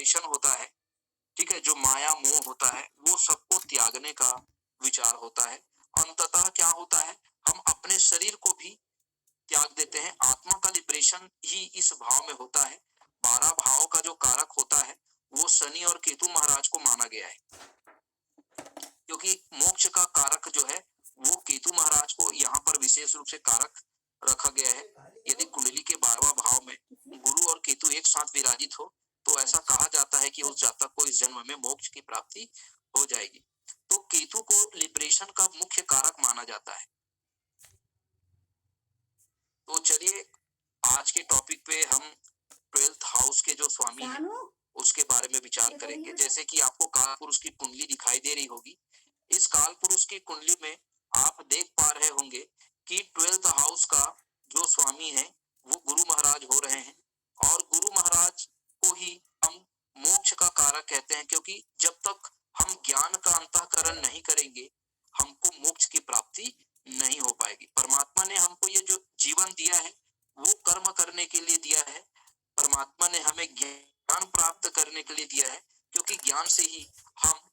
Liberation होता है, ठीक है, जो माया मोह होता है, वो सबको त्यागने का विचार होता है। अंततः क्या होता है, हम अपने शरीर को भी त्याग देते हैं। आत्मा का लिबरेशन ही इस भाव में होता है। 12 भाव का जो कारक होता है वो शनि और केतु महाराज को माना गया है, क्योंकि मोक्ष का कारक जो है वो केतु महाराज को यहाँ पर विशेष रूप से कारक रखा गया है। यदि कुंडली के 12वां भाव में गुरु और केतु एक साथ विराजित हो तो ऐसा कहा जाता है कि उस जातक को इस जन्म में मोक्ष की प्राप्ति हो जाएगी। तो केतु को लिबरेशन का मुख्य कारक माना जाता है। तो चलिए आज के टॉपिक पे हम 12th हाउस के जो स्वामी हैं उसके बारे में विचार करेंगे। जैसे कि आपको काल पुरुष की कुंडली दिखाई दे रही होगी, इस काल पुरुष की कुंडली में आप देख पा रहे होंगे कि 12th हाउस का जो स्वामी है वो गुरु महाराज हो रहे हैं, और गुरु महाराज को ही हम मोक्ष का कारक कहते हैं, क्योंकि जब तक हम ज्ञान का अंतःकरण नहीं करेंगे हमको मोक्ष की प्राप्ति नहीं हो पाएगी। परमात्मा ने हमको ये जो जीवन दिया है वो कर्म करने के लिए दिया है। परमात्मा ने हमें ज्ञान प्राप्त करने के लिए दिया है, क्योंकि ज्ञान से ही हम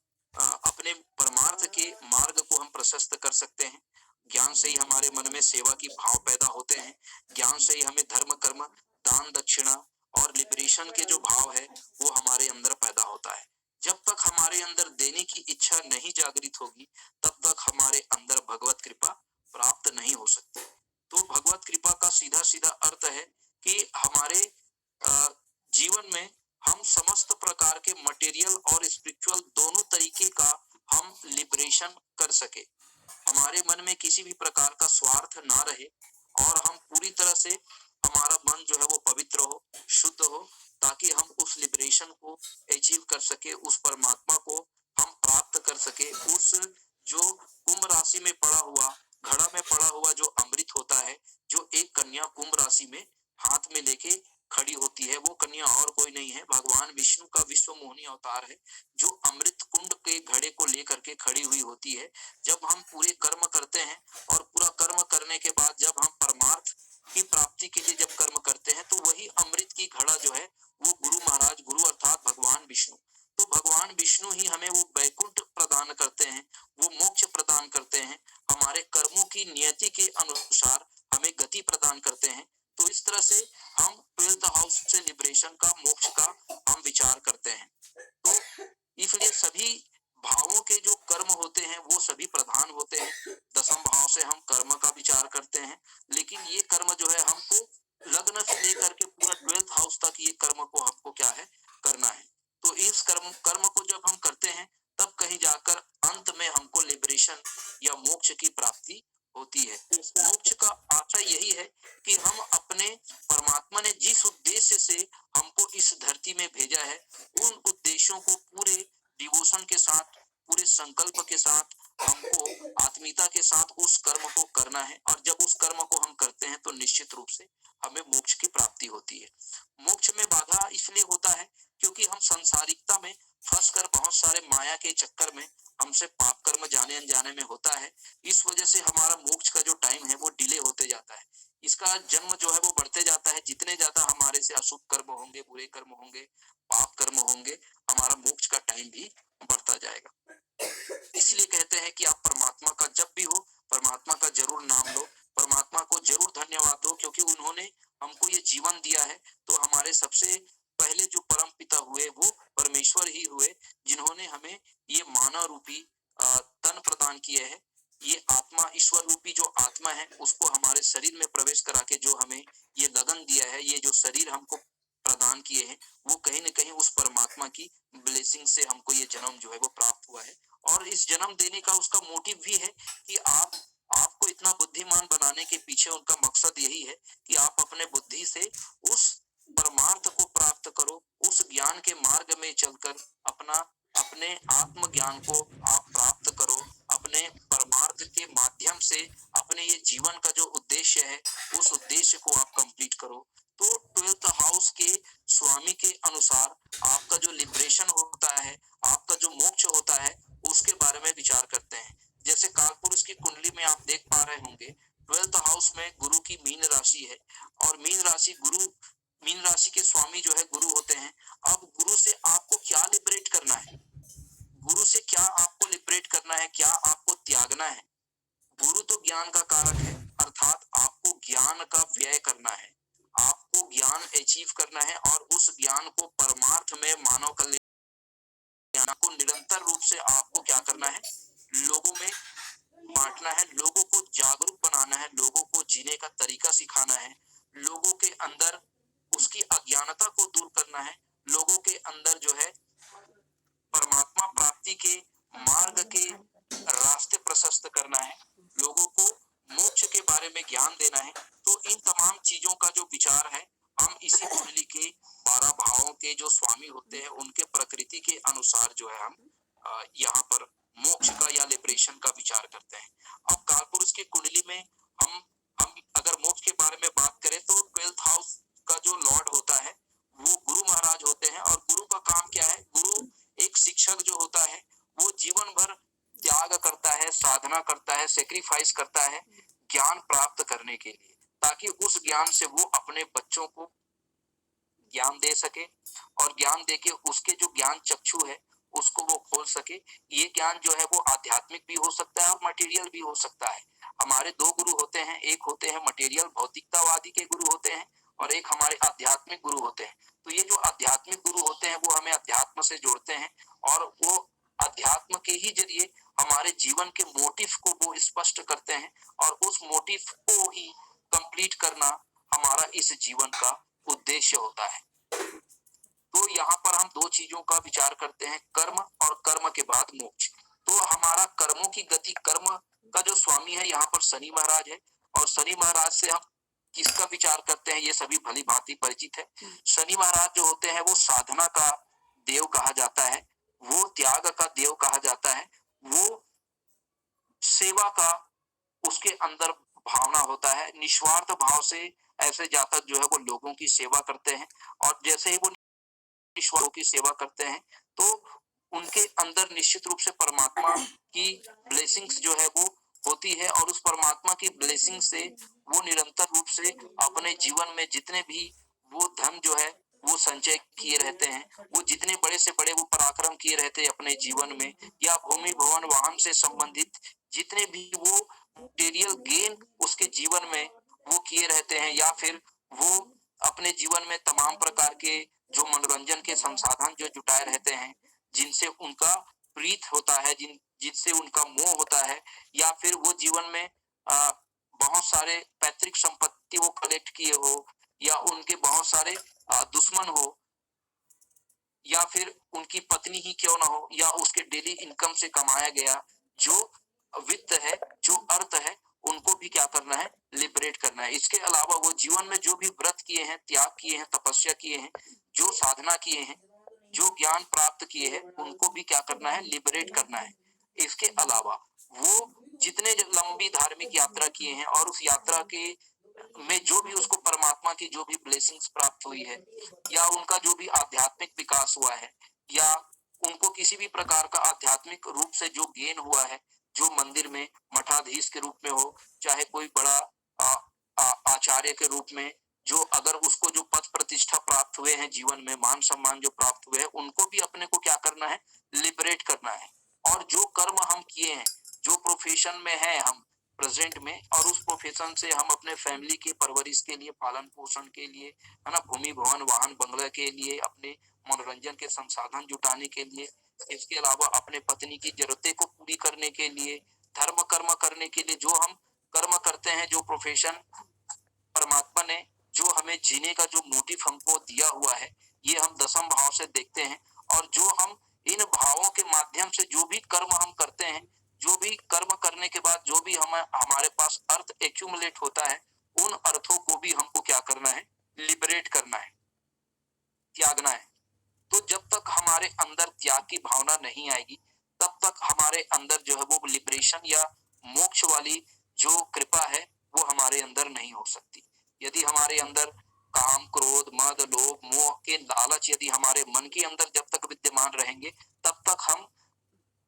अपने परमार्थ के मार्ग को हम प्रशस्त कर सकते हैं। ज्ञान से ही हमारे मन में सेवा की भाव पैदा होते हैं। ज्ञान से ही हमें धर्म कर्म दान दक्षिणा और लिबरेशन के जो भाव है वो हमारे अंदर पैदा होता है। जब तक हमारे अंदर देने की इच्छा नहीं जागृत होगी तब तक हमारे अंदर भगवत कृपा प्राप्त नहीं हो सकती। तो भगवत कृपा का सीधा सीधा अर्थ है कि हमारे जीवन में हम समस्त प्रकार के मटेरियल और स्पिरिचुअल दोनों तरीके का हम लिबरेशन कर सके। हमारे मन में किसी भी प्रकार का स्वार्थ ना रहे और हम पूरी तरह से हमारा मन जो है वो पवित्र हो, शुद्ध हो, ताकि हम उस लिबरेशन को अचीव कर सके, उस परमात्मा को हम प्राप्त कर सके। उस जो कुंभ राशि में पड़ा हुआ, घड़ा में पड़ा हुआ जो अमृत होता है, जो एक कन्या कुंभ राशि में हाथ में लेके खड़ी होती है, वो कन्या और कोई नहीं है, भगवान विष्णु का विश्व मोहिनी अवतार है, जो अमृत कुंड के घड़े को लेकर के खड़ी हुई होती है। जब हम पूरे कर्म करते हैं और पूरा कर्म करने के बाद जब हम परमार्थ की प्राप्ति के लिए जब कर्म करते हैं तो वही अमृत की घड़ा जो है वो गुरु महाराज, गुरु अर्थात भगवान विष्णु, तो भगवान विष्णु ही हमें वो वैकुंठ प्रदान करते हैं, वो मोक्ष प्रदान करते हैं, हमारे कर्मों की नियति के अनुसार हमें गति प्रदान करते हैं। तो इस तरह से हम 12th हाउस से लिबरेशन का, मोक्ष का हम विचार करते हैं। तो इसलिए सभी भावों के जो कर्म होते हैं वो सभी प्रधान होते हैं। 10वें भाव से हम कर्म का विचार करते हैं, लेकिन ये कर्म जो है हमको लग्न से लेकर के पूरा 12th हाउस तक ये कर्म को हमको क्या है करना है। तो इस कर्म को जब हम करते हैं तब कहीं जाकर अंत में हमको लिबरेशन या मोक्ष की प्राप्ति होती है। मोक्ष का आशा यही है कि हम अपने परमात्मा ने जिस उद्देश्य से हमको इस धरती में भेजा है उन उद्देश्यों को पूरे डिवोशन के साथ, पूरे संकल्प के साथ, हमको आत्मीयता के साथ उस कर्म को करना है। और जब उस कर्म को हम करते हैं तो निश्चित रूप से हमें मोक्ष की प्राप्ति होती है। मोक्ष में बाधा इसलिए होता है क्योंकि हम संसारिकता में फंसकर बहुत सारे माया के चक्कर में हमसे पाप कर्म जाने अनजाने में होता है। इस वजह से हमारा मोक्ष का जो टाइम है वो डिले होते जाता है, इसका जन्म जो है वो बढ़ते जाता है। जितने ज्यादा हमारे से अशुभ कर्म होंगे, बुरे कर्म होंगे, पाप कर्म होंगे, हमारा मोक्ष का टाइम भी बढ़ता जाएगा। इसलिए कहते हैं कि आप परमात्मा का जब भी हो परमात्मा का जरूर नाम लो, परमात्मा को जरूर धन्यवाद दो, क्योंकि उन्होंने हमको ये जीवन दिया है। तो हमारे सबसे पहले जो परम पिता हुए वो परमेश्वर ही हुए, जिन्होंने हमें ये मानव रूपी तन प्रदान किए हैं। ये आत्मा, ईश्वर रूपी जो आत्मा है उसको हमारे शरीर में प्रवेश करा के जो हमें ये लगन दिया है, ये जो शरीर हमको प्रदान किए हैं, वो कहीं न कहीं उस परमात्मा की ब्लेसिंग से हमको ये जन्म जो है वो प्राप्त हुआ है। और इस जन्म देने का उसका मोटिव भी है कि आपको इतना बुद्धिमान बनाने के पीछे उनका मकसद यही है कि आप अपने बुद्धि से उस परमार्थ को प्राप्त करो, उस ज्ञान के मार्ग में चलकर अपने आत्म ज्ञान को आप प्राप्त करो, अपने परमार्थ के माध्यम से अपने ये जीवन का जो उद्देश्य है उस उद्देश्य को आप कंप्लीट करो। तो 12th हाउस के स्वामी के अनुसार आपका जो लिबरेशन होता है, आपका जो मोक्ष होता है, उसके बारे में विचार करते हैं। जैसे कालपुरुष की कुंडली में आप देख पा रहे होंगे 12th हाउस में गुरु की मीन राशि है, और मीन राशि के स्वामी जो है गुरु होते हैं। अब गुरु से आपको क्या आपको त्यागना है? गुरु तो ज्ञान का कारक है, अर्थात आपको ज्ञान का व्यय करना है, आपको ज्ञान अचीव करना है और उस ज्ञान को परमार्थ में मानव कल्याण को निरंतर रूप से आपको क्या करना है? लोगों में बांटना है, लोगों को जागरूक बनाना है, लोगों को जीने का तरीका सिखाना है, लोगों के अंदर उसकी अज्ञानता को दूर करना है, लोगों के अंदर जो है परमात्मा प्राप्ति के मार्ग के रास्ते प्रशस्त करना है, लोगों को मोक्ष के बारे में ज्ञान देना है। तो इन तमाम चीजों का जो विचार है, हम इसी कुंडली के 12 भावों के जो स्वामी होते हैं उनके प्रकृति के अनुसार जो है हम यहाँ पर मोक्ष का या लिबरेशन का विचार करते हैं। अब कालपुरुष की कुंडली में हम अगर मोक्ष के बारे में बात करें तो 12th हाउस का जो लॉर्ड होता है वो गुरु महाराज होते हैं। और गुरु का काम क्या है? गुरु एक शिक्षक जो होता है वो जीवन भर त्याग करता है, साधना करता है, सेक्रीफाइस करता है ज्ञान प्राप्त करने के लिए, ताकि उस ज्ञान से वो अपने बच्चों को ज्ञान दे सके और ज्ञान देके उसके जो ज्ञान चक्षु है उसको वो खोल सके। ये ज्ञान जो है वो आध्यात्मिक भी हो सकता है और मटेरियल भी हो सकता है। हमारे दो गुरु होते हैं, एक होते हैं मटेरियल भौतिकतावादी के गुरु होते हैं और एक हमारे आध्यात्मिक गुरु होते हैं। तो ये जो आध्यात्मिक गुरु होते हैं वो हमें अध्यात्म से जोड़ते हैं और वो अध्यात्म के ही जरिए हमारे जीवन के मोटिव को वो स्पष्ट करते हैं और उस मोटिव को ही कंप्लीट करना हमारा इस जीवन का उद्देश्य होता है। तो यहाँ पर हम दो चीजों का विचार करते हैं, कर्म और कर्म के बाद मोक्ष। तो हमारा कर्मों की गति, कर्म का जो स्वामी है यहाँ पर शनि महाराज है और शनि महाराज से हम किसका विचार करते हैं ये सभी भली भांति परिचित है। शनि महाराज जो होते हैं वो साधना का देव कहा जाता है, वो त्याग का देव कहा जाता है, वो सेवा का उसके अंदर भावना होता है, निस्वार्थ भाव से ऐसे जातक जो है वो लोगों की सेवा करते हैं और जैसे ही वो ईश्वरों की सेवा करते हैं तो उनके अंदर निश्चित रूप से परमात्मा की ब्लेसिंग्स जो है वो होती है और उस परमात्मा की ब्लेसिंग से वो निरंतर रूप से अपने जीवन में जितने भी वो धन जो है वो संचय किए रहते हैं, वो जितने बड़े से बड़े वो पराक्रम किए रहते हैं अपने जीवन में, या भूमि भवन वाहन से संबंधित जितने भी वो मटेरियल गेन उसके जीवन में वो किए रहते हैं, या फिर वो अपने जीवन में तमाम प्रकार के जो मनोरंजन के संसाधन जो जुटाए रहते हैं, जिनसे उनका प्रीत होता है, जिनसे उनका मोह होता है, या फिर वो जीवन में बहुत सारे पैतृक संपत्ति वो कलेक्ट किए हो, या उनके बहुत सारे दुश्मन हो, या फिर उनकी पत्नी ही क्यों ना हो, या उसके डेली इनकम से कमाया गया जो वित्त है, जो अर्थ है, उनको भी क्या करना है? लिबरेट करना है। इसके अलावा वो जीवन में जो भी व्रत किए हैं, त्याग किए हैं, तपस्या किए हैं, जो साधना किए हैं, जो ज्ञान प्राप्त किए हैं, उनको भी क्या करना है? लिबरेट करना है। इसके अलावा वो जितने लंबी धार्मिक यात्रा किए हैं और उस यात्रा के में जो भी उसको परमात्मा की जो भी ब्लेसिंग्स प्राप्त हुई है, या उनका जो भी आध्यात्मिक विकास हुआ है, या उनको किसी भी प्रकार का आध्यात्मिक रूप से जो गेन हुआ है, जो मंदिर में मठाधीश के रूप में हो, चाहे कोई बड़ा आचार्य के रूप में, जो अगर उसको जो पद प्रतिष्ठा प्राप्त हुए हैं जीवन में, मान सम्मान जो प्राप्त हुए हैं, उनको भी अपने को क्या करना है? लिबरेट करना है। और जो कर्म हम किए हैं, जो प्रोफेशन में है हम प्रेजेंट में, और उस प्रोफेशन से हम अपने फैमिली के परवरिश के लिए, पालन पोषण के लिए, है ना, भूमि भवन वाहन बंगला के लिए, अपने मनोरंजन के संसाधन जुटाने के लिए, इसके अलावा अपने पत्नी की जरूरतें को पूरी करने के लिए, धर्म कर्म करने के लिए जो हम कर्म करते हैं, जो प्रोफेशन परमात्मा ने जो हमें जीने का जो मोटिव हमको दिया हुआ है, ये हम दसम भाव से देखते हैं। और जो हम इन भावों के माध्यम से जो भी कर्म हम करते हैं, जो भी कर्म करने के बाद जो भी हमारे पास अर्थ एक्यूमुलेट होता है, उन अर्थों को भी हमको क्या करना है? लिबरेट करना है, त्यागना है। तो जब तक हमारे अंदर त्याग की भावना नहीं आएगी, तब तक हमारे अंदर जो है वो लिबरेशन या मोक्ष वाली जो कृपा है वो हमारे अंदर नहीं हो सकती। यदि हमारे अंदर काम, क्रोध, मद, लोभ, मोह के लालच यदि हमारे मन के अंदर जब तक विद्यमान रहेंगे, तब तक हम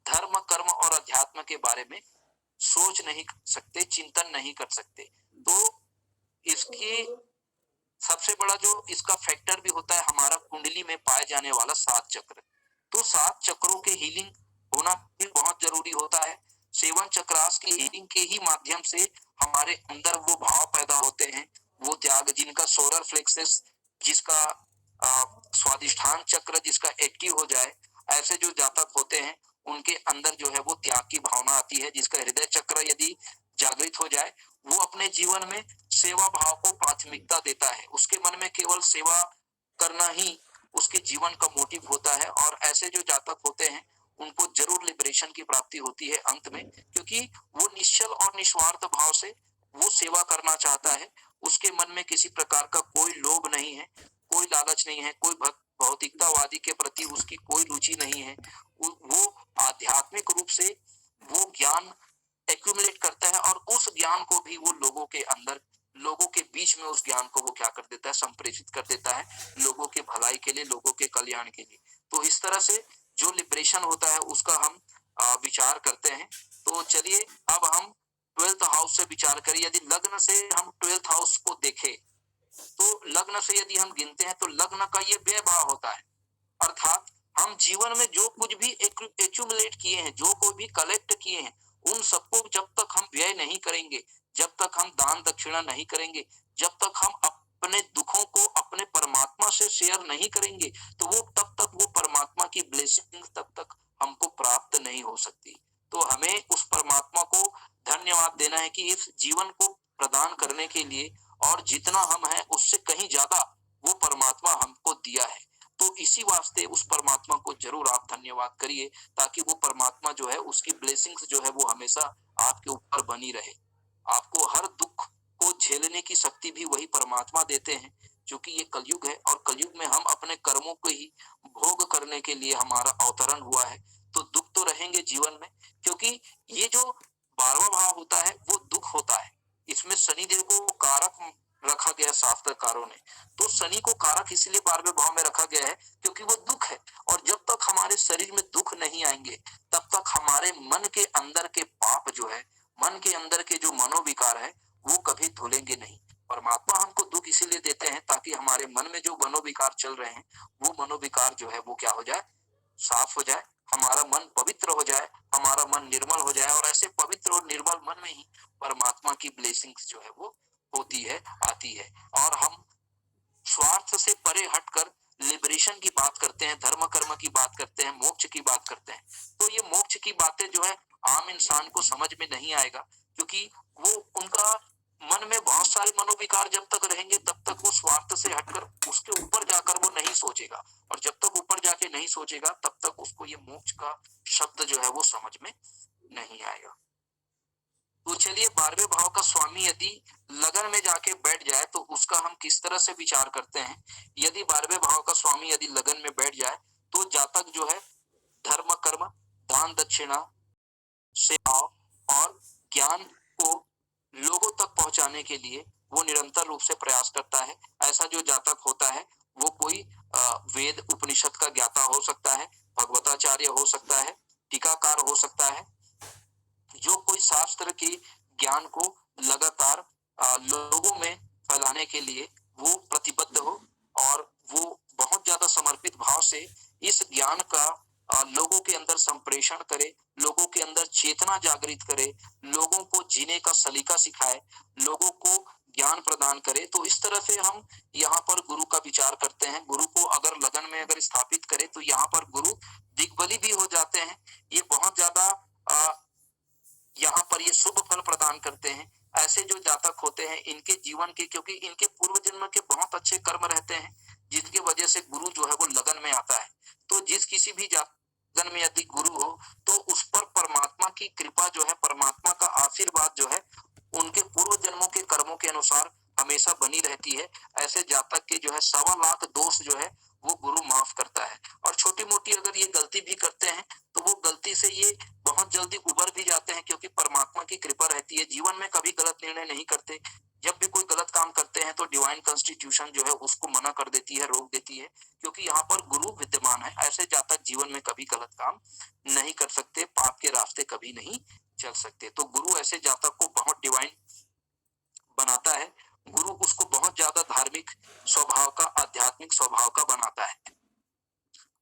धर्म, कर्म और अध्यात्म के बारे में सोच नहीं सकते, चिंतन नहीं कर सकते। तो इसकी सबसे बड़ा जो इसका फैक्टर भी होता है हमारा कुंडली में पाए जाने वाला 7 चक्र। तो 7 चक्रों के हीलिंग होना भी बहुत जरूरी होता है। सेवन चक्रास की हीलिंग के ही माध्यम से हमारे अंदर वो भाव पैदा होते हैं, वो त्याग, जिनका सोलर प्लेक्सस, जिसका स्वादिष्ठान चक्र जिसका एक्टिव हो जाए, ऐसे जो जातक होते हैं उनके अंदर जो है वो त्याग की भावना आती है। जिसका हृदय चक्र यदि जागृत हो जाए, वो अपने जीवन में सेवा भाव को प्राथमिकता देता है। उसके मन में केवल सेवा करना ही उसके जीवन का मोटिव होता है। और ऐसे जो जातक होते हैं उनको जरूर लिबरेशन की प्राप्ति होती है अंत में, क्योंकि वो निश्चल और निस्वार्थ भाव से वो सेवा करना चाहता है। उसके मन में किसी प्रकार का कोई लोभ नहीं है, कोई लालच नहीं है, कोई भौतिकतावादी के प्रति उसकी कोई रुचि नहीं है। वो आध्यात्मिक रूप से वो ज्ञान एक्यूमुलेट करता है और उस ज्ञान को भी वो लोगों के अंदर, लोगों के बीच में उस ज्ञान को वो क्या कर देता है, संप्रेषित कर देता है, लोगों के भलाई के लिए, लोगों के कल्याण के लिए। तो इस तरह से जो लिबरेशन होता है उसका हम विचार करते हैं। तो चलिए अब हम 12th हाउस से विचार करें। यदि लग्न से हम 12th हाउस को देखें, तो लग्न से यदि हम गिनते हैं तो लग्न का ये व्यय भाव होता है। अर्थात हम जीवन में जो कुछ भी एक्यूमुलेट किए हैं, जो कोई भी कलेक्ट किए हैं, उन सबको जब तक हम व्यय नहीं करेंगे, जब तक हम दान दक्षिणा नहीं करेंगे, जब तक हम अपने दुखों को अपने परमात्मा से शेयर नहीं करेंगे, तो वो तब तक वो परमात्मा की ब्लेसिंग तब तक हमको प्राप्त नहीं हो सकती। तो हमें उस परमात्मा को धन्यवाद देना है कि इस जीवन को प्रदान करने के लिए, और जितना हम हैं उससे कहीं ज्यादा वो परमात्मा हमको दिया है। तो इसी वास्ते उस परमात्मा को जरूर आप धन्यवाद करिए, ताकि वो परमात्मा जो है उसकी ब्लेसिंग्स जो है वो हमेशा आपके ऊपर बनी रहे। आपको हर दुख को झेलने की शक्ति भी वही परमात्मा देते हैं, क्योंकि ये कलयुग है और कलयुग में हम अपने कर्मों को ही भोग करने के लिए हमारा अवतरण हुआ है। तो दुख तो रहेंगे जीवन में, क्योंकि ये जो 12वां भाव होता है वो दुख होता है। इसमें शनिदेव को कारक रखा गया शास्त्रकारों ने। तो शनि को कारक इसलिए 12वें भाव में रखा गया है क्योंकि वो दुख है। और जब तक हमारे शरीर में दुख नहीं आएंगे, तब तक हमारे मन के अंदर के पाप जो है, मन के अंदर के जो मनोविकार है, वो कभी धुलेंगे नहीं। परमात्मा हमको दुख इसीलिए देते हैं ताकि हमारे मन में जो मनोविकार चल रहे हैं, वो मनोविकार जो है वो क्या हो जाए, साफ हो जाए, हमारा मन पवित्र हो जाए, हमारा मन निर्मल हो जाए। और ऐसे पवित्र और निर्मल मन में ही परमात्मा की ब्लेसिंग्स जो है वो होती है, आती है। और हम स्वार्थ से परे हटकर लिबरेशन की बात करते हैं, धर्म कर्म की बात करते हैं, मोक्ष की बात करते हैं। तो ये मोक्ष की बातें जो है आम इंसान को समझ में नहीं आएगा, क्योंकि वो उनका मन में बहुत सारे मनोविकार जब तक रहेंगे, तब तक वो स्वार्थ से हटकर उसके ऊपर जाकर वो नहीं सोचेगा। और जब तक ऊपर जाके नहीं सोचेगा, तब तक उसको ये मोक्ष का शब्द जो है वो समझ में नहीं आएगा। तो चलिए 12वें भाव का स्वामी यदि लगन में जाके बैठ जाए तो उसका हम किस तरह से विचार करते हैं। यदि 12वें भाव का स्वामी यदि लगन में बैठ जाए, तो जातक जो है धर्म कर्म, दान दक्षिणा, सेवा और ज्ञान को लोगों तक पहुंचाने के लिए वो निरंतर रूप से प्रयास करता है। ऐसा जो जातक होता है वो कोई वेद उपनिषद का ज्ञाता हो सकता है, भगवताचार्य हो सकता है, टीकाकार हो सकता है, जो कोई शास्त्र के ज्ञान को लगातार लोगों में फैलाने के लिए वो प्रतिबद्ध हो, और वो बहुत ज्यादा समर्पित भाव से इस ज्ञान का लोगों के अंदर संप्रेषण करे, लोगों के अंदर चेतना जागृत करे, लोगों को जीने का सलीका सिखाए, लोगों को ज्ञान प्रदान करे। तो इस तरह से हम यहाँ पर गुरु का विचार करते हैं। गुरु को अगर लगन में अगर स्थापित करे तो यहाँ पर गुरु दिग्बली भी हो जाते हैं। ये बहुत ज्यादा यहाँ पर ये शुभ फल प्रदान करते हैं। ऐसे जो जातक होते हैं इनके जीवन के, क्योंकि इनके पूर्व जन्म के बहुत अच्छे कर्म रहते हैं, जिसकी वजह से गुरु जो है वो लगन में आता है। तो जिस किसी भी लगन में यदि गुरु हो तो उस पर परमात्मा की कृपा जो है, परमात्मा का आशीर्वाद जो है, उनके पूर्व जन्मों के कर्मों के अनुसार हमेशा बनी रहती है। ऐसे जातक के जो है 1.25 लाख दोष जो है वो गुरु माफ करता है। और छोटी मोटी अगर ये गलती भी करते हैं तो वो गलती से ये बहुत जल्दी उबर भी जाते हैं, क्योंकि परमात्मा की कृपा रहती है। जीवन में कभी गलत निर्णय नहीं करते। जब भी कोई गलत काम करते हैं तो डिवाइन कॉन्स्टिट्यूशन जो है उसको मना कर देती है, रोक देती है, क्योंकि यहाँ पर गुरु विद्यमान है। ऐसे जातक जीवन में कभी गलत काम नहीं कर सकते, पाप के रास्ते कभी नहीं चल सकते। तो गुरु ऐसे जातक को बहुत डिवाइन बनाता है। गुरु उसको बहुत ज्यादा धार्मिक स्वभाव का, आध्यात्मिक स्वभाव का बनाता है,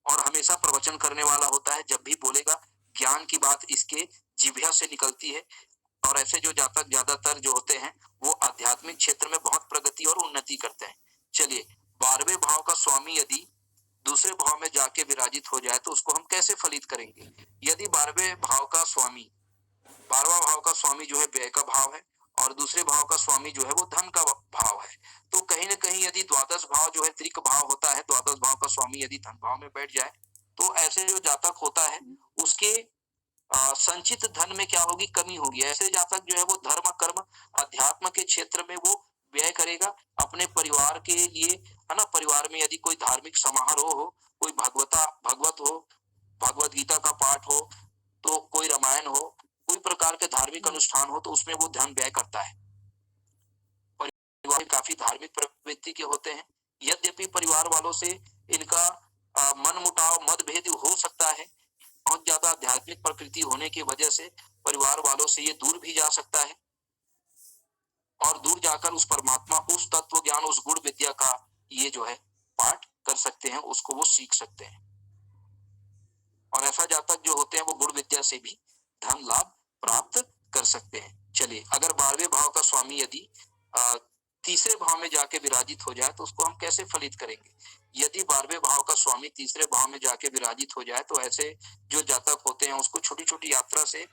और हमेशा प्रवचन करने वाला होता है। जब भी बोलेगा ज्ञान की बात इसके जिह्वा से निकलती है। और ऐसे जो जातक ज्यादातर जो होते हैं वो आध्यात्मिक क्षेत्र में बहुत प्रगति और उन्नति करते हैं। चलिए, 12वें भाव का स्वामी यदि दूसरे भाव में जाके विराजित हो जाए तो उसको हम कैसे फलित करेंगे? यदि 12वें भाव का स्वामी 12वां भाव का स्वामी जो है व्यय का भाव है और दूसरे भाव का स्वामी जो है वो धन का भाव है, तो कहीं ना कहीं यदि द्वादश भाव जो है त्रिक भाव होता है, द्वादश भाव का स्वामी यदि धन भाव में बैठ जाए तो ऐसे जो जातक होता है उसके संचित धन में क्या होगी? कमी होगी। ऐसे जातक जो है वो धर्म कर्म अध्यात्म के क्षेत्र में वो व्यय करेगा अपने परिवार के लिए, है ना। परिवार में यदि कोई धार्मिक समारोह हो, कोई भगवत हो, भगवत गीता का पाठ हो, तो कोई रामायण हो, कोई प्रकार के धार्मिक अनुष्ठान हो, तो उसमें वो धन व्यय करता है। परिवार काफी धार्मिक प्रवृत्ति के होते हैं, यद्यपि परिवार वालों से इनका मनमुटाव मतभेद हो सकता है। बहुत ज्यादा आध्यात्मिक प्रकृति होने की वजह से परिवार वालों से ये दूर भी जा सकता है और दूर जाकर उस परमात्मा, उस तत्व ज्ञान, उस गुण विद्या का ये जो है पाठ कर सकते हैं, उसको वो सीख सकते हैं। और ऐसा जातक जो होते हैं वो गुण विद्या से भी धन लाभ प्राप्त कर सकते हैं। चलिए, अगर 12वें भाव का स्वामी यदि तीसरे भाव में जाके विराजित हो जाए तो उसको हम कैसे फलित करेंगे? यदि 12वें भाव का स्वामी तीसरे भाव में जाके विराजित हो जाए तो ऐसे जो जातक होते हैं उसको छोटी छोटी यात्रा से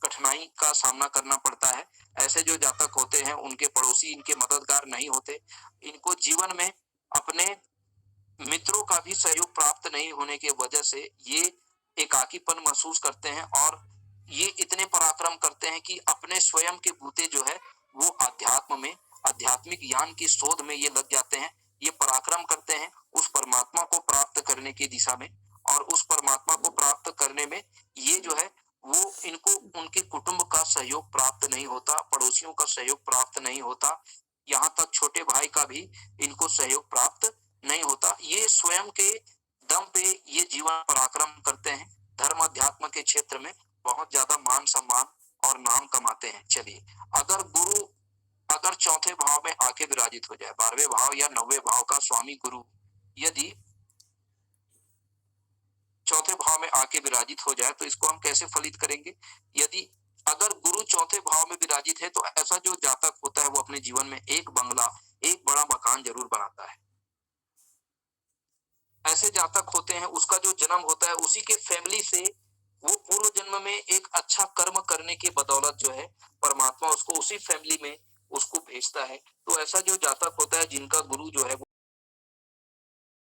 कठिनाई का सामना करना पड़ता है। ऐसे जो जातक होते हैं उनके पड़ोसी इनके मददगार नहीं होते, इनको जीवन में अपने मित्रों का भी सहयोग प्राप्त नहीं होने की वजह से ये एकाकीपन महसूस करते हैं और ये इतने पराक्रम करते हैं कि अपने स्वयं के बूते जो है वो अध्यात्म में, आध्यात्मिक ज्ञान की शोध में ये लग जाते हैं। ये पराक्रम करते हैं उस परमात्मा को प्राप्त करने की दिशा में, और उस परमात्मा को प्राप्त करने में ये जो है वो इनको उनके कुटुंब का सहयोग प्राप्त नहीं होता, पड़ोसियों का सहयोग प्राप्त नहीं होता, यहाँ तक छोटे भाई का भी इनको सहयोग प्राप्त नहीं होता। ये स्वयं के दम पे ये जीवन पराक्रम करते हैं, धर्म अध्यात्म के क्षेत्र में बहुत ज्यादा मान सम्मान और नाम कमाते हैं। चलिए, अगर गुरु अगर चौथे भाव में आके विराजित हो जाए, 12वें भाव या 9वें भाव का स्वामी गुरु यदि चौथे भाव में आके विराजित हो जाए तो इसको हम कैसे फलित करेंगे? यदि अगर गुरु चौथे भाव में विराजित है तो ऐसा जो जातक होता है वो अपने जीवन में एक बंगला, एक बड़ा मकान जरूर बनाता है। ऐसे जातक होते हैं उसका जो जन्म होता है उसी के फैमिली से वो पूर्व जन्म में एक अच्छा कर्म करने की बदौलत जो है परमात्मा उसको उसी फैमिली में उसको भेजता है। तो ऐसा जो जातक होता है जिनका गुरु जो है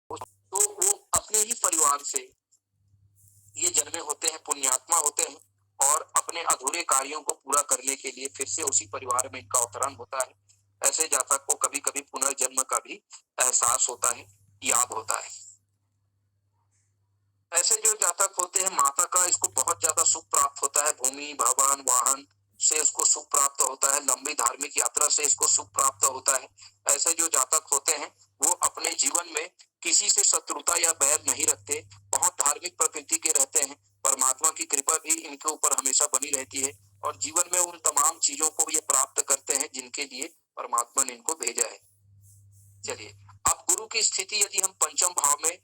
तो वो अपने ही परिवार से ये जन्मे होते हैं, पुण्यात्मा होते हैं, और अपने अधूरे कार्यों को पूरा करने के लिए फिर से उसी परिवार में इनका अवतरण होता है। ऐसे जातक को कभी कभी पुनर्जन्म का भी एहसास होता है, याद होता है। ऐसे जो जातक होते हैं माता का इसको बहुत ज्यादा सुख प्राप्त होता है, भूमि भवन वाहन से इसको सुख प्राप्त होता है, लंबी धार्मिक यात्रा से इसको सुख प्राप्त होता है। ऐसे जो जातक होते हैं वो अपने जीवन में किसी से शत्रुता या बैर नहीं रखते, बहुत धार्मिक प्रकृति के रहते हैं, परमात्मा की कृपा भी इनके ऊपर हमेशा बनी रहती है और जीवन में उन तमाम चीजों को ये प्राप्त करते हैं जिनके लिए परमात्मा ने इनको भेजा है। चलिए, अब गुरु की स्थिति यदि हम पंचम भाव में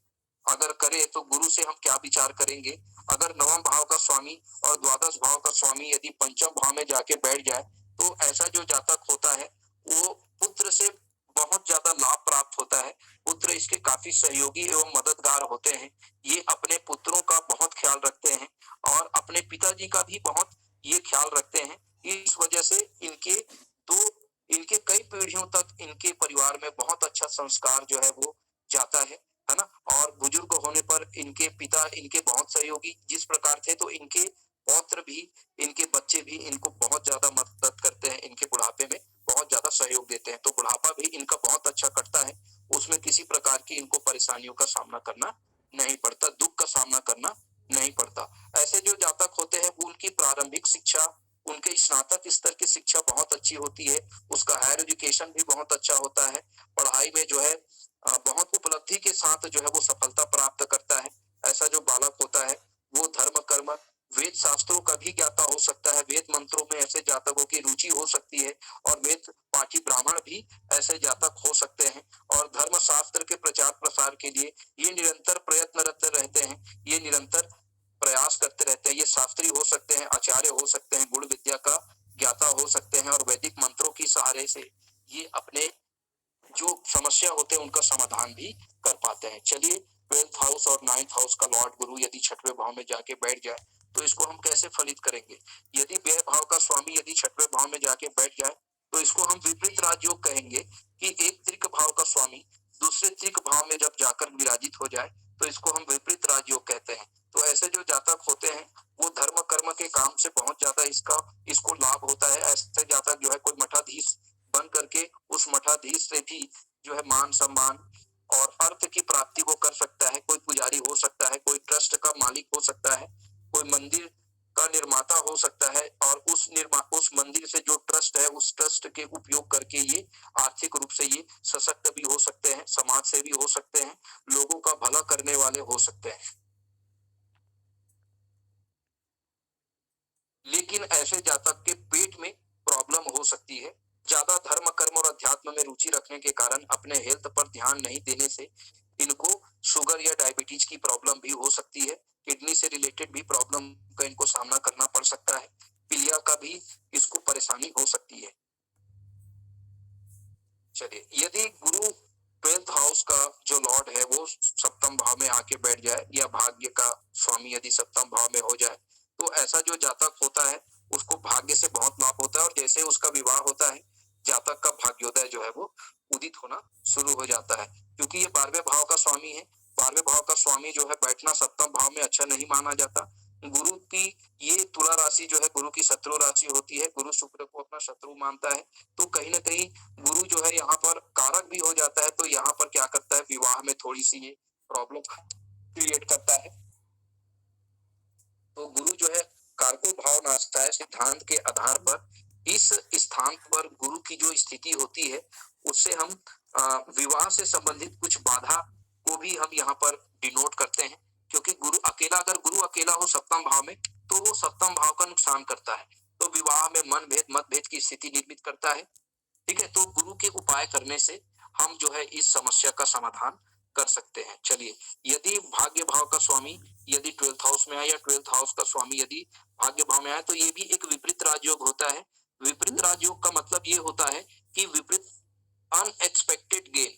अगर करें तो गुरु से हम क्या विचार करेंगे? अगर नवम भाव का स्वामी और द्वादश भाव का स्वामी यदि पंचम भाव में जाके बैठ जाए तो ऐसा जो जातक होता है वो पुत्र से बहुत ज्यादा लाभ प्राप्त होता है। पुत्र इसके काफी सहयोगी एवं मददगार होते हैं, ये अपने पुत्रों का बहुत ख्याल रखते हैं और अपने पिताजी का भी बहुत ये ख्याल रखते हैं। इस वजह से इनके कई पीढ़ियों तक इनके परिवार में बहुत अच्छा संस्कार जो है वो जाता है ना। और बुजुर्ग होने पर इनके पिता इनके बहुत सहयोगी जिस प्रकार थे तो इनके पौत्र भी, इनके बच्चे भी इनको बहुत ज्यादा मदद करते हैं, इनके बुढ़ापे में बहुत ज्यादा सहयोग देते हैं, तो बुढ़ापा भी इनका बहुत अच्छा कटता है, उसमें किसी प्रकार की इनको परेशानियों का सामना करना नहीं पड़ता, दुख का सामना करना नहीं पड़ता। ऐसे जो जातक होते हैं उनकी प्रारंभिक शिक्षा, उनके स्नातक स्तर की शिक्षा बहुत अच्छी होती है, उसका हायर एजुकेशन भी बहुत अच्छा होता है, पढ़ाई में जो है बहुत उपलब्धि के साथ जो है वो सफलता प्राप्त करता है। ऐसा जो बालक होता है वो धर्म कर्म वेद शास्त्रों का भी ज्ञाता हो सकता है, वेद मंत्रों में ऐसे जातकों की रुचि हो सकती है और वेद पाठी ब्राह्मण भी ऐसे जातक हो सकते हैं और धर्म शास्त्र के प्रचार प्रसार के लिए ये निरंतर प्रयत्नरत रहते हैं, ये निरंतर प्रयास करते रहते हैं, ये शास्त्री हो सकते हैं, आचार्य हो सकते हैं, गुण विद्या का ज्ञाता हो सकते हैं और वैदिक मंत्रों की सहारे से ये अपने जो समस्या होते हैं उनका समाधान भी कर पाते हैं। चलिए, 12th हाउस और 9th हाउस का लॉर्ड गुरु यदि छठवें भाव में जाके बैठ जाए तो इसको हम कैसे फलित करेंगे। यदि व्यय भाव का स्वामी यदि छठवें भाव में जाके बैठ जाए तो इसको हम विपरीत राजयोग कहेंगे कि एक त्रिक भाव का स्वामी दूसरे त्रिक भाव में जब जाकर विराजित हो जाए तो इसको हम विपरीत राजयोग कहते हैं। तो ऐसे जो जातक होते हैं वो धर्म कर्म के काम से बहुत ज्यादा इसको लाभ होता है। ऐसे जातक जो है कोई मठाधीश बन करके उस मठाधीश से भी जो है मान सम्मान और अर्थ की प्राप्ति वो कर सकता है। कोई पुजारी हो सकता है, कोई ट्रस्ट का मालिक हो सकता है, कोई मंदिर का निर्माता हो सकता है और उस मंदिर से जो ट्रस्ट है उस ट्रस्ट के उपयोग करके ये आर्थिक रूप से ये सशक्त भी हो सकते हैं, समाज सेवी हो सकते हैं, लोगों का भला करने वाले हो सकते हैं। लेकिन ऐसे जातक के पेट में प्रॉब्लम हो सकती है। ज्यादा धर्म कर्म और अध्यात्म में रुचि रखने के कारण अपने हेल्थ पर ध्यान नहीं देने से इनको शुगर या डायबिटीज की प्रॉब्लम भी हो सकती है। किडनी से रिलेटेड भी प्रॉब्लम का इनको सामना करना पड़ सकता है। पीलिया का भी इसको परेशानी हो सकती है। चलिए, यदि गुरु 12th हाउस का जो लॉर्ड है वो सप्तम भाव में आके बैठ जाए या भाग्य का स्वामी यदि सप्तम भाव में हो जाए तो ऐसा जो जातक होता है उसको भाग्य से बहुत लाभ होता है और जैसे उसका विवाह होता है जातक का भाग्योदय जो है वो उदित होना शुरू हो जाता है। क्योंकि ये 12वें भाव का स्वामी है। 12वें भाव का स्वामी जो है बैठना सप्तम भाव में अच्छा नहीं माना जाता। गुरु की ये तुला राशि जो है गुरु की शत्रु राशि होती है। गुरु शुक्र को अपना शत्रु मानता है तो कहीं ना कहीं गुरु जो है यहाँ पर कारक भी हो जाता है। तो यहाँ पर क्या करता है, विवाह में थोड़ी सी ये प्रॉब्लम क्रिएट करता है। तो गुरु जो है कारको भाव नाचता है। सिद्धांत के आधार पर इस स्थान पर गुरु की जो स्थिति होती है उससे हम विवाह से संबंधित कुछ बाधा को भी हम यहाँ पर डिनोट करते हैं। क्योंकि अगर गुरु अकेला हो सप्तम भाव में तो वो सप्तम भाव का नुकसान करता है, तो विवाह में मतभेद की स्थिति निर्मित करता है। ठीक है, तो गुरु के उपाय करने से हम जो है इस समस्या का समाधान कर सकते हैं। चलिए, यदि भाग्य भाव का स्वामी यदि 12th हाउस में आए या 12th हाउस का स्वामी यदि भाग्य भाव में आए तो ये भी एक विपरीत राजयोग होता है। विपरीत राजयोग का मतलब ये होता है कि विपरीत अनएक्सपेक्टेड गेन,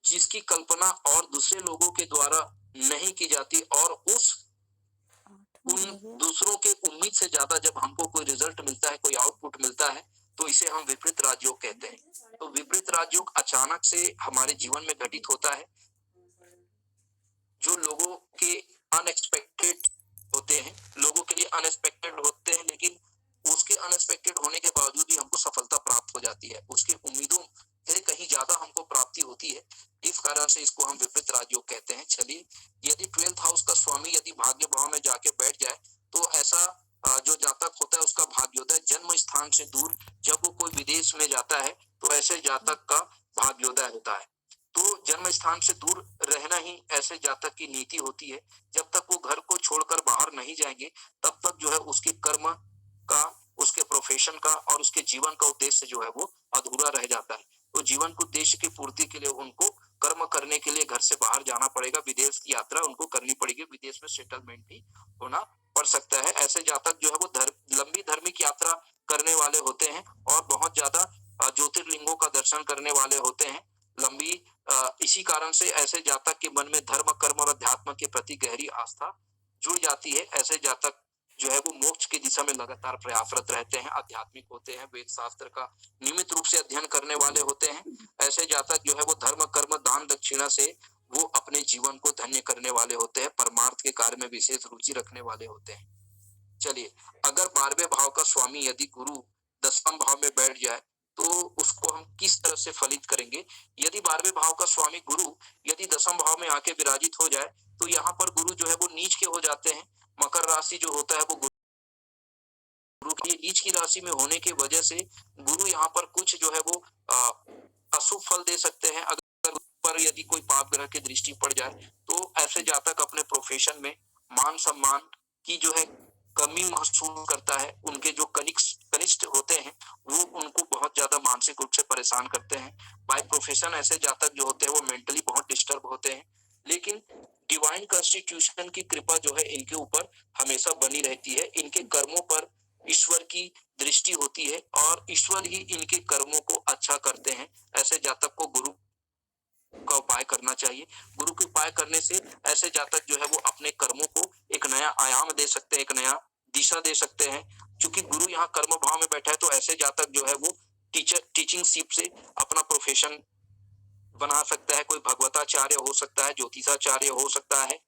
जिसकी कल्पना और दूसरे लोगों के द्वारा नहीं की जाती और उन दूसरों के उम्मीद से ज्यादा जब हमको कोई रिजल्ट मिलता है, कोई आउटपुट मिलता है तो इसे हम विपरीत राजयोग कहते हैं। तो विपरीत राजयोग अचानक से हमारे जीवन में घटित होता है जो लोगों के अनएक्सपेक्टेड होते हैं, लोगों के लिए अनएक्सपेक्टेड होते हैं, लेकिन उसके अनएक्सपेक्टेड होने के बावजूद भी हमको सफलता प्राप्त हो जाती है। उसकी उम्मीदों से कहीं ज्यादा हमको प्राप्ति होती है। इस कारण से इसको हम विपरीत राजयोग कहते हैं। चलिए, यदि 12th हाउस का स्वामी यदि भाग्य भाव में जाके बैठ जाए तो ऐसा जो जातक होता है उसका भाग्योदय जन्म स्थान से दूर, जब वो कोई विदेश में जाता है तो ऐसे जातक का भाग्योदय होता है। तो जन्म स्थान से दूर रहना ही ऐसे जातक की नीति होती है। जब तक वो घर को छोड़कर बाहर नहीं जाएंगे तब तक जो है उसके कर्म का, उसके प्रोफेशन का और उसके जीवन का उद्देश्य जो है वो अधूरा रह जाता है। तो जीवन के उद्देश्य की पूर्ति के लिए उनको कर्म करने के लिए घर से बाहर जाना पड़ेगा, विदेश की यात्रा उनको करनी पड़ेगी, विदेश में सेटलमेंट भी होना पड़ सकता है। ऐसे जातक जो है वो लंबी धार्मिक यात्रा करने वाले होते हैं और बहुत ज्यादा ज्योतिर्लिंगों का दर्शन करने वाले होते हैं। इसी कारण से ऐसे जातक के मन में धर्म कर्म और अध्यात्म के प्रति गहरी आस्था जुड़ जाती है। ऐसे जातक जो है वो मोक्ष की दिशा में लगातार प्रयासरत रहते हैं, आध्यात्मिक होते हैं, वेद शास्त्र का नियमित रूप से अध्ययन करने वाले होते हैं। ऐसे जातक जो है वो धर्म कर्म दान दक्षिणा से वो अपने जीवन को धन्य करने वाले होते हैं, परमार्थ के कार्य में विशेष रुचि रखने वाले होते हैं। चलिए, अगर 12वें भाव का स्वामी यदि गुरु 10वें भाव में बैठ जाए तो उसको हम किस तरह से फलित करेंगे। यदि 12वें भाव का स्वामी गुरु यदि 10वें भाव में आके विराजित हो जाए तो यहाँ पर गुरु जो है वो नीच के हो जाते हैं। मकर राशि जो होता है वो गुरु की नीच की राशि में होने की वजह से गुरु यहाँ पर कुछ जो है वो अशुभ फल दे सकते हैं। अगर पर यदि कोई पाप ग्रह की दृष्टि पड़ जाए तो ऐसे जातक अपने प्रोफेशन में मान सम्मान की जो है कमी महसूस करता है। उनके जो कनिष्ठ होते हैं वो उनको बहुत ज्यादा मानसिक रूप से परेशान करते हैं। बाय प्रोफेशन ऐसे जातक जो होते हैं वो मेंटली बहुत डिस्टर्ब होते हैं। लेकिन डिवाइन कॉन्स्टिट्यूशन की कृपा जो है इनके ऊपर हमेशा बनी रहती है। इनके कर्मों पर ईश्वर की दृष्टि होती है और ईश्वर ही इनके कर्मों को अच्छा करते हैं। ऐसे जातक को गुरु का उपाय करना चाहिए। गुरु के उपाय करने से ऐसे जातक जो है वो अपने कर्मों को एक नया आयाम दे सकते हैं, एक नया दिशा दे सकते हैं। क्योंकि गुरु यहाँ कर्म भाव में बैठा है तो ऐसे जातक जो है वो टीचिंग सीप से अपना प्रोफेशन बना सकता है। कोई भगवताचार्य हो सकता है, ज्योतिषाचार्य हो सकता है।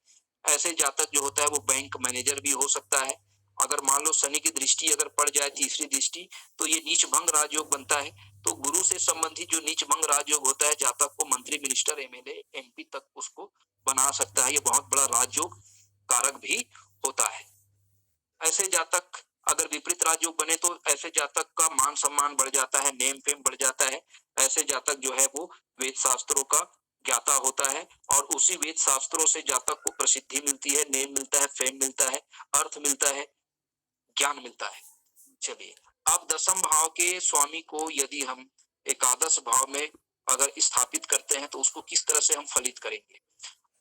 ऐसे जातक जो होता है वो बैंक मैनेजर भी हो सकता है। अगर मान लो शनि की दृष्टि अगर पड़ जाए, तीसरी दृष्टि, तो ये नीच भंग राजयोग बनता है। तो गुरु से संबंधित जो नीच भंग राजयोग होता है, जातक को मंत्री, मिनिस्टर, एमएलए, एमपी तक उसको बना सकता है। ये बहुत बड़ा राजयोग कारक भी होता है। ऐसे जातक अगर विपरीत राजयोग बने तो ऐसे जातक का मान सम्मान बढ़ जाता है, नेम फेम बढ़ जाता है। ऐसे जातक जो है वो वेद शास्त्रों का ज्ञाता होता है और उसी वेद शास्त्रों से जातक को प्रसिद्धि मिलती है, नेम मिलता है, फेम मिलता है, अर्थ मिलता है, ज्ञान मिलता है। चलिए, अब दसम भाव के स्वामी को यदि हम एकादश भाव में अगर स्थापित करते हैं तो उसको किस तरह से हम फलित करेंगे।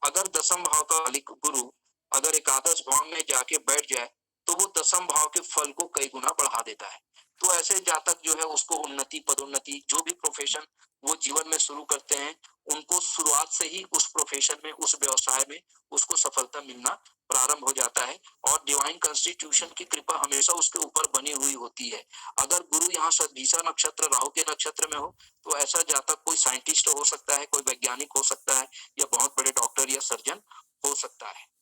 अगर दसम भाव का मालिक गुरु अगर एकादश भाव में जाके बैठ जाए तो वो दसम भाव के फल को कई गुना बढ़ा देता है। तो ऐसे जातक जो है उसको उन्नति, पदोन्नति, जो भी प्रोफेशन वो जीवन में शुरू करते हैं, उनको शुरुआत से ही उस प्रोफेशन में, उस व्यवसाय में उसको सफलता मिलना प्रारंभ हो जाता है। और डिवाइन कॉन्स्टिट्यूशन की कृपा हमेशा उसके ऊपर बनी हुई होती है। अगर गुरु यहाँ सदभिषा नक्षत्र, राहु के नक्षत्र में हो तो ऐसा जातक कोई साइंटिस्ट हो सकता है, कोई वैज्ञानिक हो सकता है, या बहुत बड़े डॉक्टर या सर्जन हो सकता है।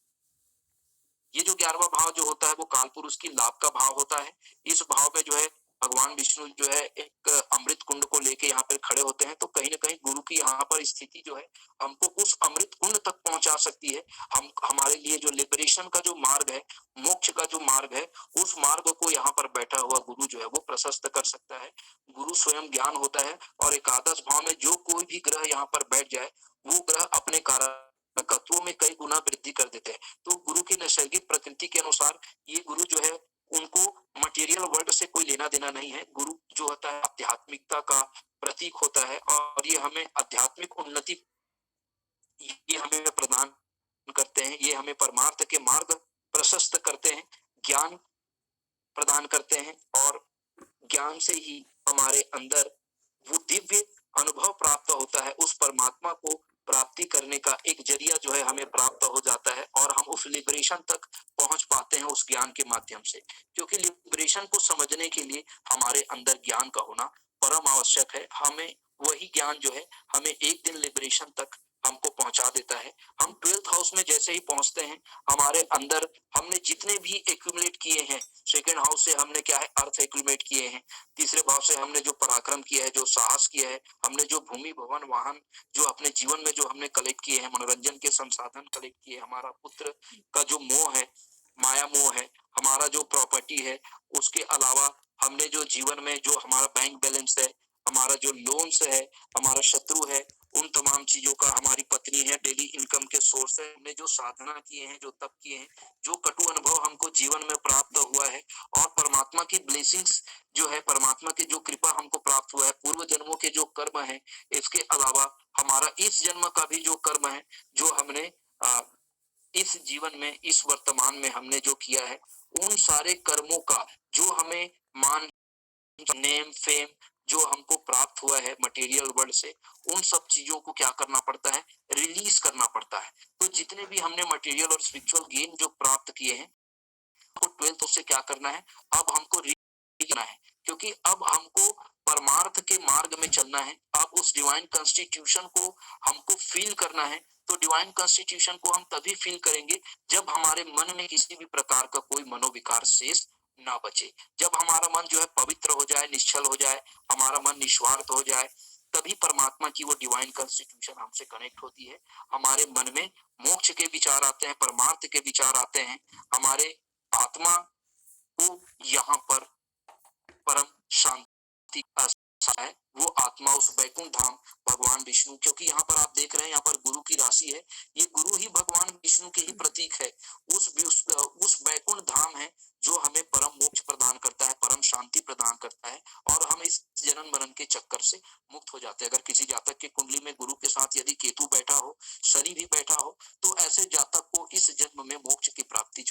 ये जो 11वां भाव जो होता है वो काल पुरुष की लाभ का भाव होता है। इस भाव में जो है भगवान विष्णु जो है एक अमृत कुंड को लेके यहाँ पर खड़े होते हैं। तो कहीं ना कहीं गुरु की यहाँ पर स्थिति जो है हमको उस अमृत कुंड तक पहुंचा सकती है। हमारे लिए जो लिबरेशन का जो मार्ग है, मोक्ष का जो मार्ग है, उस मार्ग को यहाँ पर बैठा हुआ गुरु जो है वो प्रशस्त कर सकता है। गुरु स्वयं ज्ञान होता है और एकादश भाव में जो कोई भी ग्रह यहाँ पर बैठ जाए वो ग्रह अपने कारकत्वों में कई गुना वृद्धि कर देते हैं। तो गुरु की नैसर्गिक प्रकृति के अनुसार ये गुरु जो है उनको मटेरियल वर्ल्ड से कोई लेना देना नहीं है। गुरु जो होता है आध्यात्मिकता का प्रतीक होता है और ये हमें आध्यात्मिक उन्नति ये हमें प्रदान करते हैं। ये हमें परमार्थ के मार्ग प्रशस्त करते हैं, ज्ञान प्रदान करते हैं और ज्ञान से ही हमारे अंदर वो दिव्य अनुभव प्राप्त होता है। उस परमात्मा को प्राप्ति करने का एक जरिया जो है हमें प्राप्त हो जाता है और हम उस लिबरेशन तक पहुंच पाते हैं उस ज्ञान के माध्यम से। क्योंकि लिबरेशन को समझने के लिए हमारे अंदर ज्ञान का होना परम आवश्यक है। हमें वही ज्ञान जो है हमें एक दिन लिबरेशन तक हमको पहुंचा देता है। हम 12th हाउस में जैसे ही पहुंचते हैं, हमारे अंदर हमने जितने भी एक्यूमुलेट किए हैं, सेकेंड हाउस से हमने क्या है अर्थ एक्यूमुलेट किए हैं, तीसरे भाव से हमने जो पराक्रम किया है, जो साहस किया है, हमने जो भूमि भवन वाहन जो अपने जीवन में जो हमने कलेक्ट किए हैं, मनोरंजन के संसाधन कलेक्ट किए, हमारा पुत्र का जो मोह है, माया मोह है, हमारा जो प्रॉपर्टी है, उसके अलावा हमने जो जीवन में जो हमारा बैंक बैलेंस है, हमारा जो लोन्स है, हमारा शत्रु है, उन तमाम चीजों का, हमारी पत्नी है, डेली इनकम के सोर्स है, हमने जो साधना किए हैं, जो तप किए हैं, जो कटु अनुभव हमको जीवन में प्राप्त हुआ है और परमात्मा की ब्लेसिंग्स जो है, परमात्मा की जो कृपा हमको प्राप्त हुआ है, पूर्व जन्मों के जो कर्म है, इसके अलावा हमारा इस जन्म का भी जो कर्म है, जो हमने इस जीवन में, इस वर्तमान में हमने जो किया है, उन सारे कर्मों का जो हमें मान, नेम, फेम जो हमको प्राप्त हुआ है मटेरियल वर्ल्ड से, उन सब चीजों को क्या करना पड़ता है, रिलीज करना पड़ता है। तो जितने भी हमने मटेरियल और स्पिरिचुअल गेन जो प्राप्त किए हैं, तो 12th से क्या करना है, अब हमको करना है। क्योंकि अब हमको परमार्थ के मार्ग में चलना है। अब उस डिवाइन कॉन्स्टिट्यूशन को हमको फील करना है। तो डिवाइन कॉन्स्टिट्यूशन को हम तभी फील करेंगे जब हमारे मन में किसी भी प्रकार का कोई मनोविकार शेष ना बचे। जब हमारा मन जो है पवित्र हो जाए, निश्चल हो जाए, हमारा मन निस्वार्थ हो जाए, तभी परमात्मा की वो डिवाइन कॉन्स्टिट्यूशन हमसे कनेक्ट होती है। हमारे मन में मोक्ष के विचार आते हैं, परमार्थ के विचार आते हैं। हमारे आत्मा को यहाँ पर परम शांति है, वो आत्मा उस बैकुंठ धाम भगवान विष्णु, क्योंकि यहाँ पर आप देख रहे हैं यहाँ पर गुरु की राशि है, ये गुरु ही भगवान विष्णु के ही प्रतीक है। उस बैकुंठ धाम है जो हमें परम मोक्ष प्रदान करता है, परम शांति प्रदान करता है और हम इस जन्म मरण के चक्कर से मुक्त हो जाते हैं। अगर किसी जातक के कुंडली में गुरु के साथ यदि केतु बैठा हो, शनि भी बैठा हो, तो ऐसे जातक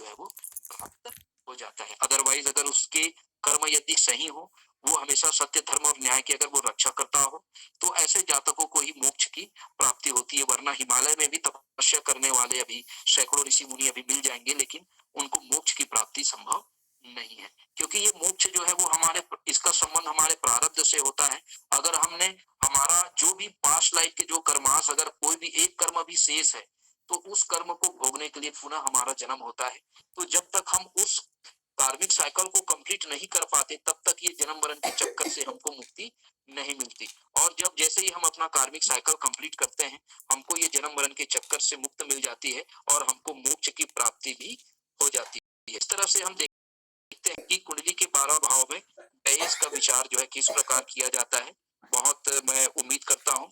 जो है वो प्राप्त हो जाता है। अदरवाइज अगर उसके कर्म यदि सही हो, वो हमेशा सत्य धर्म और न्याय की अगर वो रक्षा करता हो, तो ऐसे जातकों को ही मोक्ष की प्राप्ति होती है। वरना हिमालय में भी तपस्या करने वाले अभी सैकड़ों ऋषि मुनि अभी मिल जाएंगे, लेकिन उनको मोक्ष की प्राप्ति संभव नहीं है, क्योंकि ये मोक्ष जो है वो हमारे, इसका संबंध हमारे प्रारब्ध से होता है। अगर हमने हमारा जो भी पास्ट लाइफ के जो कर्मास, अगर कोई भी एक कर्म भी शेष है, तो उस कर्म को भोगने के लिए पुनः हमारा जन्म होता है। तो जब तक हम उस कार्मिक साइकिल को कंप्लीट नहीं कर पाते, तब तक ये जन्म मरण के चक्कर से हमको मुक्ति नहीं मिलती। और जब जैसे ही हम अपना कार्मिक साइकिल कंप्लीट करते हैं, हमको ये जन्म मरण के चक्कर से मुक्त मिल जाती है और हमको मोक्ष की प्राप्ति भी हो जाती है। इस तरह से हम देखते हैं कि कुंडली के 12 भाव में व्यय का विचार जो है किस प्रकार किया जाता है। बहुत मैं उम्मीद करता हूँ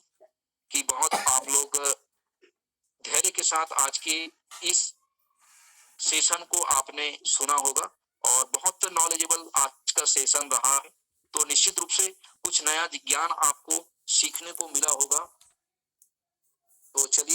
कि बहुत आप लोग धैर्य के साथ आज के इस सेशन को आपने सुना होगा और बहुत नॉलेजेबल आज का सेशन रहा है। तो निश्चित रूप से कुछ नया ज्ञान आपको सीखने को मिला होगा। तो चलिए